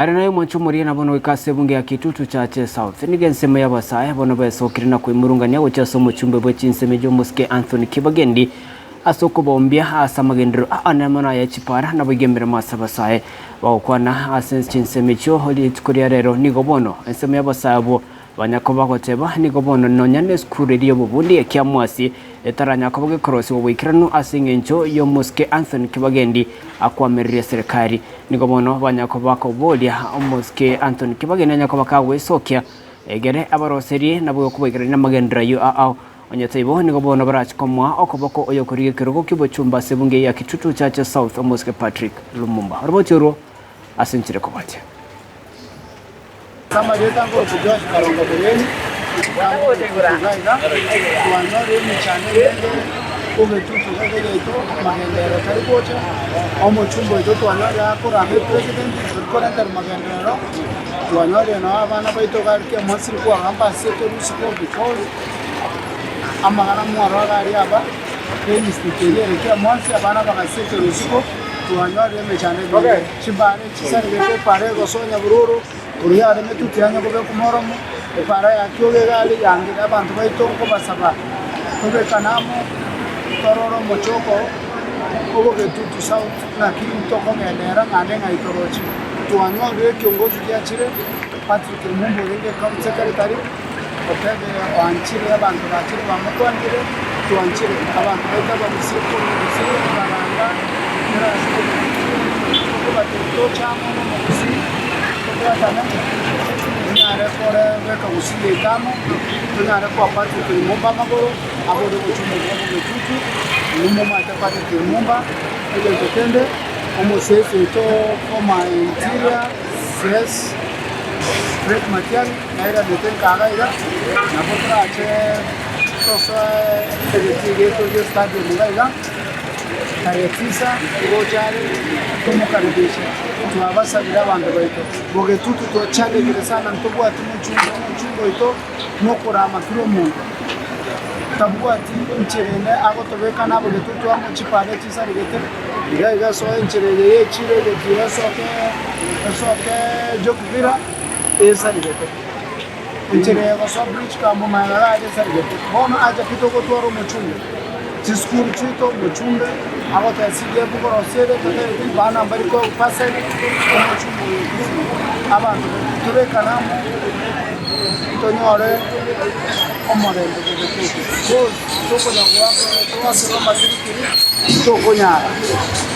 ari nayo mwanchumuri na bono ikase bunge ya Kitutu Chache South nige nsema y'abasaya bono besokire na kwimurunganya uchaso mu cyumbe bwe cinseme jo Muske Anthony Kibagendi asoko bombia asamagendero anamana ya chipara na bugembera masabasaya bakwana asense cinseme cyo holi tukuri rero nigo bono nsema y'abasaya bo banyakoba goteba nigo bono nonyane school radio bubundi ya Kiamwasi etaranya ko bwekorosi wo wikirano asingencho yo Muske Anthony Kibagendi akwamerire serikali nigo bono banyakoba ko bolia Muske Anthony Kibagendi nyakoba kawe sokya egere abaroseri nabo kubegera n'amagendera yo onyataibo nigo bono barachikomwa okoboko oyo kuriye kirugo kibo chumba sebunge ya Kitutu Chache South Muske Patrick Lumumba robotiro asinchire kobate kama leta ngo kujosh karongo beleni ngo tegura tuanore ni channel ube tutu gageto magendera karibocha omo chumbo ito tuanore akora me president tukora ndar magendera tuanore no abana baito garke masiri kwa hamba seto rusiko because amagara mwaro gari aba ni stikelere ke monsi abana bagaseto rusiko tuanore me channel chibane chisari bete pare gosonya bururu uriyare metutianya gobe kumoromo para yakyoge gali yangira abantu baitongo basaba tobe kanamo tororo mochoko obo Kitutu South na kinto komenera ngane ngaitorochi tuanyo re kiongozi kiachire Patrick Lumumba renge come secretary otebe wanchire abantu bachire bamutwandire tuanchire abantu baita bamusiko baranga nera siko bateto chamo musi tunare kore weka usile tamo tunare kwa Patrick Lumumba magoro abode kuchumo kwa Kitutu Lumumba atapata Lumumba ile tutende omosese to koma interior CS great material naira deten kaga ida na potra ache to so ele to stadio munga karetisa ngojari tumukaribisha twabasabira abantu baito boge tutu to chale bire sana ntobwa ati muchungo ito nokora amakiro mungu tabwa ati ncherene ago tobeka nabo tutu amo chipale chisari gete iga so ncherene ye chire de tira soke jokvira esari gete ncherene go so bridge kamo mangala aje sari gete bono aje kitoko toro muchungo Discours chito muchumbe agote asije bukoro sede tete bana bariko pase muchumbe abantu tureka namo tonyore omore toko na kwa kwa matirikiri toko nyara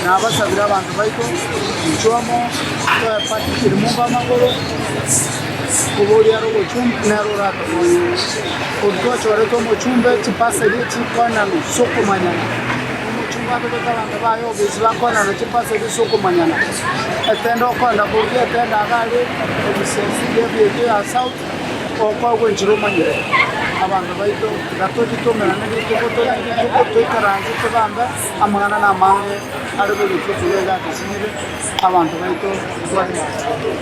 na basabira abantu baito nchomo to Patrick Lumumba magoro kubolia ro muchumbe na ro rato Kodwa chore to muchumbe chipase lichi kwana soko manyana muchumba to kalanga bayo bizwa kwana chipase lichi soko manyana etendo kwana burgi etenda agale ebisensi yebiye ya south okwa gwenjiro manyere abantu baito gatoji to merana to ikaranze to banga amagana na mange ari byo tutuye ga kisinire abantu baito